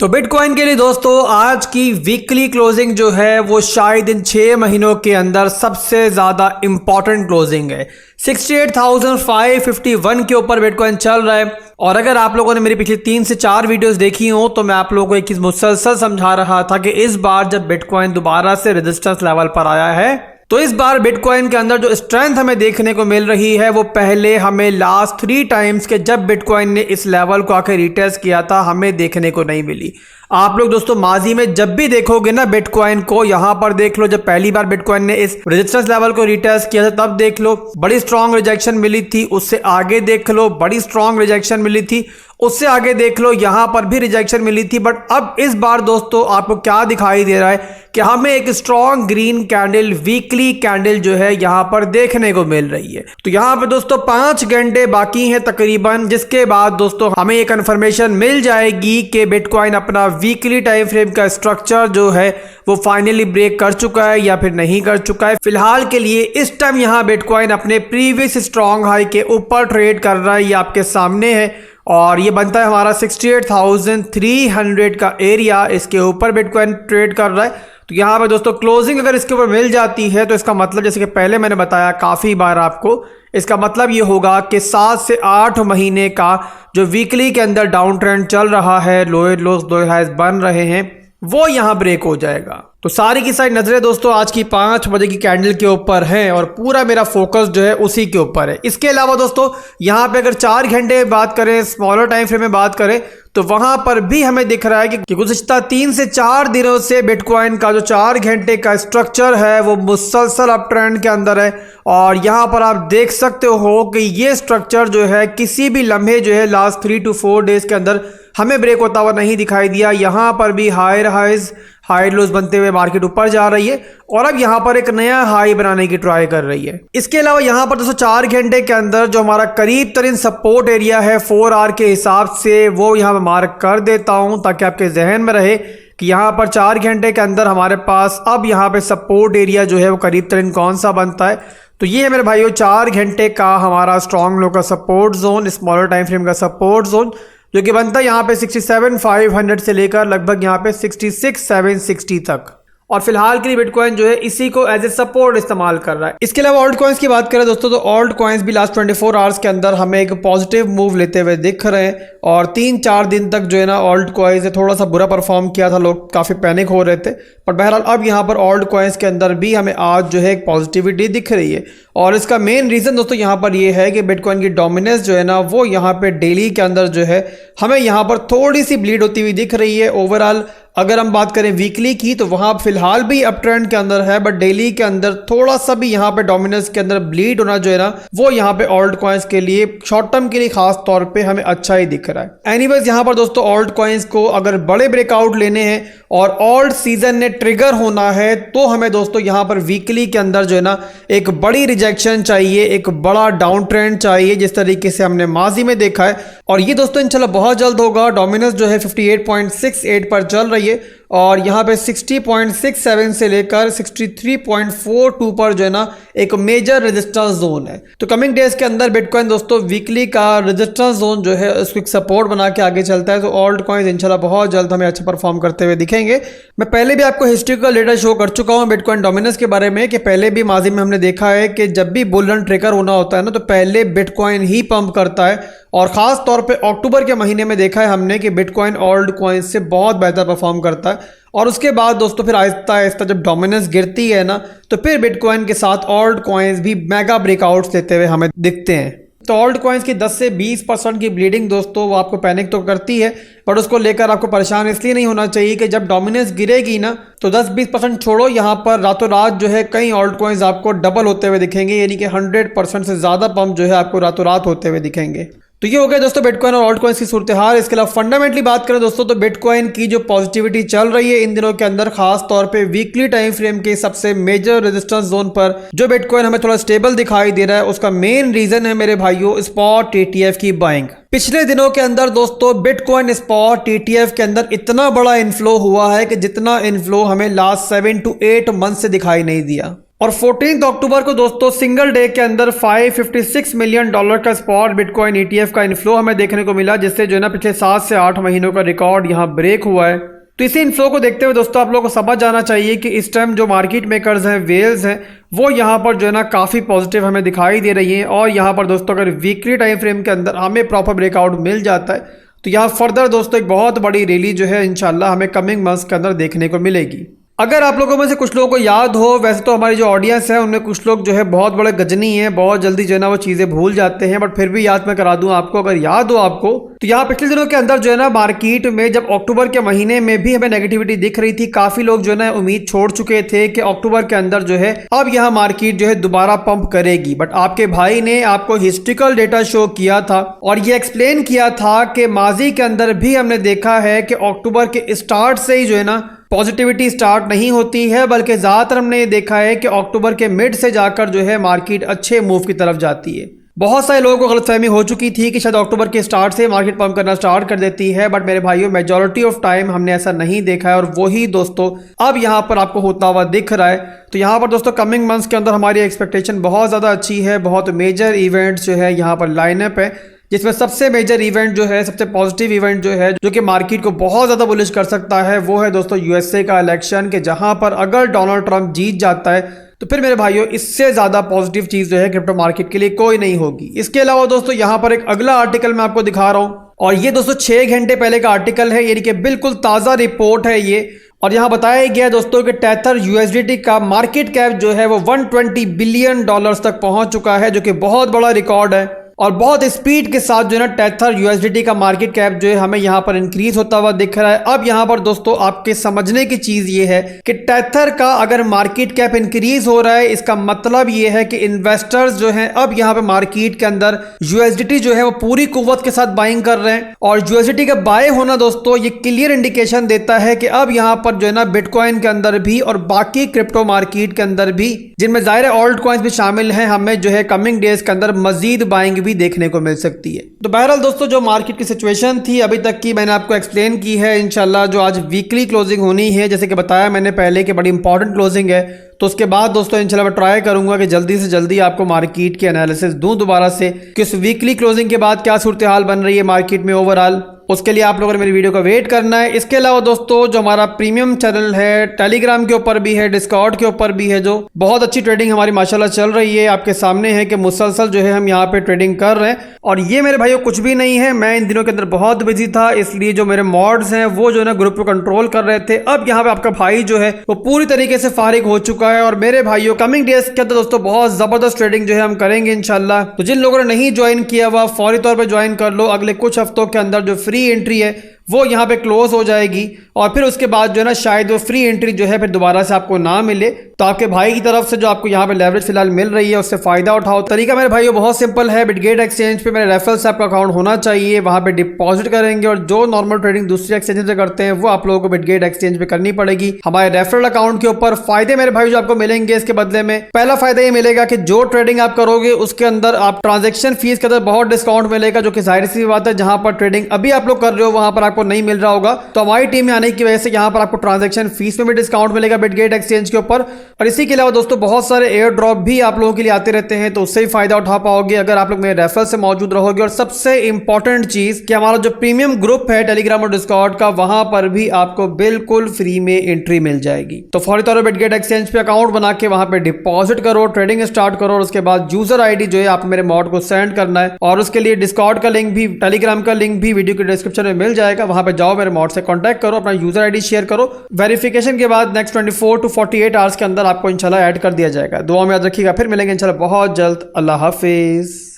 तो बिटकॉइन के लिए दोस्तों आज की वीकली क्लोजिंग जो है वो शायद इन 6 महीनों के अंदर सबसे ज़्यादा इंपॉर्टेंट क्लोजिंग है। 68,551 के ऊपर बिटकॉइन चल रहा है। और अगर आप लोगों ने मेरी पिछली 3 से 4 वीडियोस देखी हो तो मैं आप लोगों को एक चीज़ मुसलसल समझा रहा था कि इस बार जब बिटकॉइन दोबारा से रेजिस्टेंस लेवल पर आया है तो इस बार बिटकॉइन के अंदर जो स्ट्रेंथ हमें देखने को मिल रही है वो पहले हमें लास्ट 3 टाइम्स के जब बिटकॉइन ने इस लेवल को आकर रिटेस्ट किया था हमें देखने को नहीं मिली। आप लोग दोस्तों माजी में जब भी देखोगे ना बिटकॉइन को, यहां पर देख लो जब पहली बार बिटकॉइन ने इस रेजिस्टेंस लेवल को रिटेस्ट किया था तब देख लो बड़ी स्ट्रांग रिजेक्शन मिली थी। उससे आगे देख लो बड़ी स्ट्रांग रिजेक्शन मिली थी। उससे आगे देख लो यहां पर भी रिजेक्शन मिली थी। बट अब इस बार दोस्तों आपको क्या दिखाई दे रहा है कि हमें एक strong green candle weekly candle जो है यहां पर देखने को मिल रही है। तो यहां पे दोस्तों 5 घंटे बाकी हैं तकरीबन, जिसके बाद दोस्तों हमें ये कंफर्मेशन मिल जाएगी कि बिटकॉइन अपना वीकली टाइम फ्रेम का स्ट्रक्चर जो है वो फाइनली ब्रेक कर चुका है या फिर नहीं कर चुका है। फिलहाल के लिए इस टाइम यहां बिटकॉइन अपने प्रीवियस स्ट्रांग हाई के ऊपर ट्रेड कर रहा है, ये आपके सामने है। और ये बनता है हमारा 68,300 का एरिया, इसके ऊपर बिटकॉइन ट्रेड कर रहा है। तो यहाँ पे दोस्तों क्लोजिंग अगर इसके ऊपर मिल जाती है तो इसका मतलब जैसे कि पहले मैंने बताया काफ़ी बार आपको, इसका मतलब ये होगा कि 7 से 8 महीने का जो वीकली के अंदर डाउन ट्रेंड चल रहा है, लोअर लोज लोअर हाइज बन रहे हैं, वो यहाँ ब्रेक हो जाएगा। तो सारी की सारी नजरें दोस्तों आज की 5 बजे की कैंडल के ऊपर है और पूरा मेरा फोकस जो है उसी के ऊपर है। इसके अलावा दोस्तों यहाँ पे अगर 4 घंटे बात करें, स्मॉलर टाइम फ्रेम में बात करें, तो वहां पर भी हमें दिख रहा है कि गुज़िश्ता 3 से 4 दिनों से बिटकॉइन का जो 4 घंटे का स्ट्रक्चर है वो मुसलसल अप ट्रेंड के अंदर है। और यहाँ पर आप देख सकते हो कि ये स्ट्रक्चर जो है किसी भी लम्हे जो है लास्ट 3 to 4 डेज के अंदर हमें ब्रेक होता हुआ नहीं दिखाई दिया। यहाँ पर भी हायर हाइज हाई लोज बनते हुए मार्केट ऊपर जा रही है और अब यहाँ पर एक नया हाई बनाने की ट्राई कर रही है। इसके अलावा यहाँ पर दोस्तों 4 घंटे के अंदर जो हमारा करीब तरीन सपोर्ट एरिया है 4 आवर के हिसाब से, वो यहाँ मैं मार्क कर देता हूँ ताकि आपके जहन में रहे कि यहाँ पर 4 घंटे के अंदर हमारे पास अब यहाँ पे सपोर्ट एरिया जो है वो करीब तरीन कौन सा बनता है। तो ये है मेरे भाइयों 4 घंटे का हमारा स्ट्रॉन्ग लो का support zone, smaller time frame का सपोर्ट जोन, जो कि बनता है यहाँ पे 67,500 से लेकर लगभग यहाँ पे 66,760 तक। और फिलहाल के लिए बिटकॉइन जो है इसी को एज ए सपोर्ट इस्तेमाल कर रहा है। इसके अलावा ऑल्ट कॉइन्स की बात करें दोस्तों तो ऑल्ट कॉइन्स भी लास्ट 24 आवर्स के अंदर हमें एक पॉजिटिव मूव लेते हुए दिख रहे हैं। और 3-4 दिन तक जो है ना ऑल्ट कॉइन्स ने थोड़ा सा बुरा परफॉर्म किया था, लोग काफ़ी पैनिक हो रहे थे। पर बहरहाल अब यहाँ पर ऑल्ट कॉइन्स के अंदर भी हमें आज जो है एक पॉजिटिविटी दिख रही है। और इसका मेन रीज़न दोस्तों यहाँ पर ये है कि बिटकॉइन की डोमिनेंस जो है ना वो यहाँ पे डेली के अंदर जो है हमें यहाँ पर थोड़ी सी ब्लीड होती हुई दिख रही है। ओवरऑल अगर हम बात करें वीकली की तो वहाँ फिलहाल भी अप ट्रेंड के अंदर है, बट डेली के अंदर थोड़ा सा भी यहाँ पे डोमिनेंस के अंदर ब्लीड होना जो है ना वो यहाँ पे ऑल्ट कॉइन्स के लिए शॉर्ट टर्म के लिए खास तौर पे हमें अच्छा ही दिख रहा है। एनीवेज यहाँ पर दोस्तों ऑल्ट कॉइन्स को अगर बड़े ब्रेकआउट लेने हैं और ऑल्ट सीजन ने ट्रिगर होना है तो हमें दोस्तों यहाँ पर वीकली के अंदर जो है ना एक बड़ी रिजेक्शन चाहिए, एक बड़ा डाउन ट्रेंड चाहिए जिस तरीके से हमने माजी में देखा है। और ये दोस्तों इंशाल्लाह बहुत जल्द होगा। डोमिनेंस जो है 58.68 पर चल रही है और यहाँ पे 60.67 से लेकर 63.42 पर जो है ना एक मेजर रेजिस्टेंस जोन है। तो कमिंग डेज के अंदर बिटकॉइन दोस्तों वीकली का रेजिस्टेंस जोन जो है उसको एक सपोर्ट बना के आगे चलता है। तो ऑल्ट कॉइन्स इंशाल्लाह बहुत जल्द हमें अच्छा परफॉर्म करते हुए दिखेंगे। मैं पहले भी आपको हिस्ट्रिकल डेटा शो कर चुका हूँ बिटकॉइन डोमिनेंस के बारे में कि पहले भी माजी में हमने देखा है कि जब भी बुल रन ट्रिगर होना होता है ना तो पहले बिटकॉइन ही पंप करता है। और ख़ास तौर पे अक्टूबर के महीने में देखा है हमने कि बिटकॉइन ऑल्ट कॉइन्स से बहुत बेहतर परफॉर्म करता है। और उसके बाद दोस्तों फिर आहिस्ता आहिस्ता जब डोमिनेंस गिरती है ना तो फिर बिटकॉइन के साथ ऑल्ट कॉइन्स भी मेगा ब्रेकआउट्स देते हुए हमें दिखते हैं। तो ऑल्ट कॉइन्स की 10 से 20% की ब्लीडिंग दोस्तों वो आपको पैनिक तो करती है, बट उसको लेकर आपको परेशान इसलिए नहीं होना चाहिए कि जब डोमिनेंस गिरेगी ना तो 10-20% छोड़ो, यहाँ पर रातों रात जो है कई ऑल्ट कॉइन्स आपको डबल होते हुए दिखेंगे, यानी कि 100% से ज़्यादा पंप जो है आपको रातों रात होते हुए दिखेंगे। तो ये हो गया दोस्तों बिटकॉइन और ऑल्ट कॉइन्स की सूरत हाल। इसके अलावा फंडामेंटली बात करें दोस्तों तो बिटकॉइन की जो पॉजिटिविटी चल रही है इन दिनों के अंदर, खास तौर पे वीकली टाइम फ्रेम के सबसे मेजर रेजिस्टेंस जोन पर जो बिटकॉइन हमें थोड़ा स्टेबल दिखाई दे रहा है, उसका मेन रीजन है मेरे भाइयों स्पॉट ETF की बाइंग। पिछले दिनों के अंदर दोस्तों बिटकॉइन स्पॉट ETF के अंदर इतना बड़ा इनफ्लो हुआ है कि जितना इनफ्लो हमें लास्ट 7 to 8 मंथ से दिखाई नहीं दिया। और 14 अक्टूबर को दोस्तों सिंगल डे के अंदर $556 मिलियन का स्पॉट बिटकॉइन ETF का इनफ्लो हमें देखने को मिला, जिससे जो है ना पिछले 7 से 8 महीनों का रिकॉर्ड यहाँ ब्रेक हुआ है। तो इसी इनफ्लो को देखते हुए दोस्तों आप लोगों को समझ जाना चाहिए कि इस टाइम जो मार्केट मेकर्स हैं, वेल्स हैं, वो यहाँ पर जो है ना काफ़ी पॉजिटिव हमें दिखाई दे रही हैं। और यहाँ पर दोस्तों अगर वीकली टाइम फ्रेम के अंदर हमें प्रॉपर ब्रेकआउट मिल जाता है तो यहाँ फर्दर दोस्तों एक बहुत बड़ी रैली जो है इंशाल्लाह हमें कमिंग मंथ्स के अंदर देखने को मिलेगी। अगर आप लोगों में से कुछ लोगों को याद हो, वैसे तो हमारी जो ऑडियंस है उनमें कुछ लोग जो है बहुत बड़े गजनी हैं, बहुत जल्दी जो है ना वो चीज़ें भूल जाते हैं, बट फिर भी याद मैं करा दूं आपको, अगर याद हो आपको तो यहाँ पिछले दिनों के अंदर जो है ना मार्केट में जब अक्टूबर के महीने में भी हमें नेगेटिविटी दिख रही थी, काफ़ी लोग जो है ना उम्मीद छोड़ चुके थे कि अक्टूबर के अंदर जो है अब यहाँ मार्केट जो है दोबारा पंप करेगी। बट आपके भाई ने आपको हिस्ट्रिकल डेटा शो किया था और ये एक्सप्लेन किया था कि माजी के अंदर भी हमने देखा है कि अक्टूबर के स्टार्ट से ही जो है ना पॉजिटिविटी स्टार्ट नहीं होती है, बल्कि ज़्यादातर हमने ये देखा है कि अक्टूबर के मिड से जाकर जो है मार्केट अच्छे मूव की तरफ जाती है। बहुत सारे लोगों को गलतफहमी हो चुकी थी कि शायद अक्टूबर के स्टार्ट से मार्केट पंप करना स्टार्ट कर देती है, बट मेरे भाइयों मेजॉरिटी ऑफ टाइम हमने ऐसा नहीं देखा है और वही दोस्तों अब यहाँ पर आपको होता हुआ दिख रहा है। तो यहाँ पर दोस्तों कमिंग मंथ्स के अंदर हमारी एक्सपेक्टेशन बहुत ज़्यादा अच्छी है। बहुत मेजर इवेंट्स जो है यहाँ पर लाइनअप है, जिसमें सबसे मेजर इवेंट जो है, सबसे पॉजिटिव इवेंट जो है जो कि मार्केट को बहुत ज़्यादा बुलिश कर सकता है, वो है दोस्तों यूएसए का इलेक्शन, कि जहां पर अगर डोनाल्ड ट्रंप जीत जाता है तो फिर मेरे भाइयों इससे ज़्यादा पॉजिटिव चीज़ जो है क्रिप्टो मार्केट के लिए कोई नहीं होगी। इसके अलावा दोस्तों यहाँ पर एक अगला आर्टिकल मैं आपको दिखा रहा हूँ और ये दोस्तों 6 घंटे पहले का आर्टिकल है, यानी कि बिल्कुल ताज़ा रिपोर्ट है ये। और यहाँ बताया गया दोस्तों कि टेथर USDT का मार्केट कैप जो है वो $120 बिलियन तक पहुंच चुका है, जो कि बहुत बड़ा रिकॉर्ड है। और बहुत स्पीड के साथ जो है ना टेथर USDT का मार्केट कैप जो है हमें यहाँ पर इंक्रीज होता हुआ दिख रहा है। अब यहाँ पर दोस्तों आपके समझने की चीज ये है कि टेथर का अगर मार्केट कैप इंक्रीज हो रहा है, इसका मतलब ये है कि इन्वेस्टर्स जो हैं अब यहाँ पे मार्केट के अंदर USDT जो है वो पूरी कुव्वत के साथ बाइंग कर रहे हैं। और USDT का बाय होना दोस्तों ये क्लियर इंडिकेशन देता है कि अब यहाँ पर जो है ना बिटकॉइन के अंदर भी और बाकी क्रिप्टो मार्केट के अंदर भी, जिनमें जाहिर है ऑल्ट कॉइन्स भी शामिल हैं, हमें जो है कमिंग डेज के अंदर मजीद बाइंग भी देखने को मिल सकती है। तो बहरहाल दोस्तों जो मार्केट की सिचुएशन थी अभी तक की मैंने आपको एक्सप्लेन की है। इंशाल्लाह जो आज वीकली क्लोजिंग होनी है, जैसे कि बताया मैंने पहले कि बड़ी इंपॉर्टेंट क्लोजिंग है, तो उसके बाद दोस्तों इंशाल्लाह मैं ट्राई करूंगा कि जल्दी से जल्दी आपको मार्केट की एनालिसिस दूं दोबारा से कि उस वीकली क्लोजिंग के बाद क्या सूरत हाल बन रही है मार्केट में ओवरऑल। उसके लिए आप लोगों ने मेरी वीडियो का वेट करना है। इसके अलावा दोस्तों जो हमारा प्रीमियम चैनल है, टेलीग्राम के ऊपर भी है, डिस्कॉर्ड के ऊपर भी है, जो बहुत अच्छी ट्रेडिंग हमारी माशाल्लाह चल रही है। आपके सामने है कि मुसलसल जो है हम यहाँ पे ट्रेडिंग कर रहे हैं। और ये मेरे भाइयों कुछ भी नहीं है, मैं इन दिनों के अंदर बहुत बिजी था, इसलिए जो मेरे मॉड्स हैं वो जो है ना ग्रुप को कंट्रोल कर रहे थे। अब यहाँ पे आपका भाई जो है वो पूरी तरीके से फारिग हो चुका है। और मेरे भाइयों कमिंग डेज के अंदर दोस्तों बहुत जबरदस्त ट्रेडिंग जो है हम करेंगे इंशाल्लाह। तो जिन लोगों ने नहीं ज्वाइन किया हुआ फौरी तौर पर ज्वाइन कर लो। अगले कुछ हफ्तों के अंदर जो फ्री एंट्री है वो यहाँ पे क्लोज हो जाएगी और फिर उसके बाद जो है ना शायद वो फ्री एंट्री जो है फिर दोबारा से आपको ना मिले। तो आपके भाई की तरफ से जो आपको यहाँ पे लेवरेज फिलहाल मिल रही है उससे फायदा उठाओ। तरीका मेरे भाइयों बहुत सिंपल है, बिटगेट एक्सचेंज पे मेरे रेफरल से आपका अकाउंट होना चाहिए, वहाँ पे डिपॉजिट करेंगे और जो नॉर्मल ट्रेडिंग दूसरी एक्सचेंज से करते हैं वो आप लोगों को बिटगेट एक्सचेंज पे करनी पड़ेगी। हमारे रेफरल अकाउंट के ऊपर फायदे मेरे भाई जो आपको मिलेंगे इसके बदले में, पहला फायदा ये मिलेगा कि जो ट्रेडिंग आप करोगे उसके अंदर आप ट्रांजेक्शन फीस के अंदर बहुत डिस्काउंट मिलेगा, जो कि जाहिर सी बात है जहां पर ट्रेडिंग अभी आप लोग कर रहे हो वहां पर आपको नहीं मिल रहा होगा। तो हमारी टीम में आने की वजह से यहाँ पर आपको ट्रांजैक्शन फीस में भी डिस्काउंट मिलेगा बिटगेट एक्सचेंज के ऊपर। और इसी के अलावा दोस्तों बहुत सारे एयर ड्रॉप भी आप लोगों के लिए आते रहते हैं, तो उससे ही फायदा उठा पाओगे अगर आप लोग मेरे रेफरल से मौजूद रहोगे। और सबसे इंपॉर्टेंट चीज कि हमारा जो प्रीमियम ग्रुप है टेलीग्राम और डिस्कॉर्ड का, वहां पर भी आपको बिल्कुल फ्री में एंट्री मिल जाएगी। तो फौरी तौर पर बिटगेट एक्सचेंज पे अकाउंट बना के वहां पे डिपॉजिट करो, ट्रेडिंग स्टार्ट करो और उसके बाद यूजर आईडी जो है आप मेरे मॉड को सेंड करना है। और उसके लिए डिस्कॉर्ड का लिंक भी, टेलीग्राम का लिंक भी वीडियो के डिस्क्रिप्शन में मिल जाएगा, वहां पे जाओ मेरे मॉड से कॉन्टैक्ट करो, अपना यूजर आईडी शेयर करो। वेरिफिकेशन के बाद नेक्स्ट 24 to 48 आवर्स के अंदर आपको इंशाल्लाह ऐड कर दिया जाएगा। दुआ में याद रखिएगा, फिर मिलेंगे इंशाल्लाह बहुत जल्द। अल्लाह हाफिज।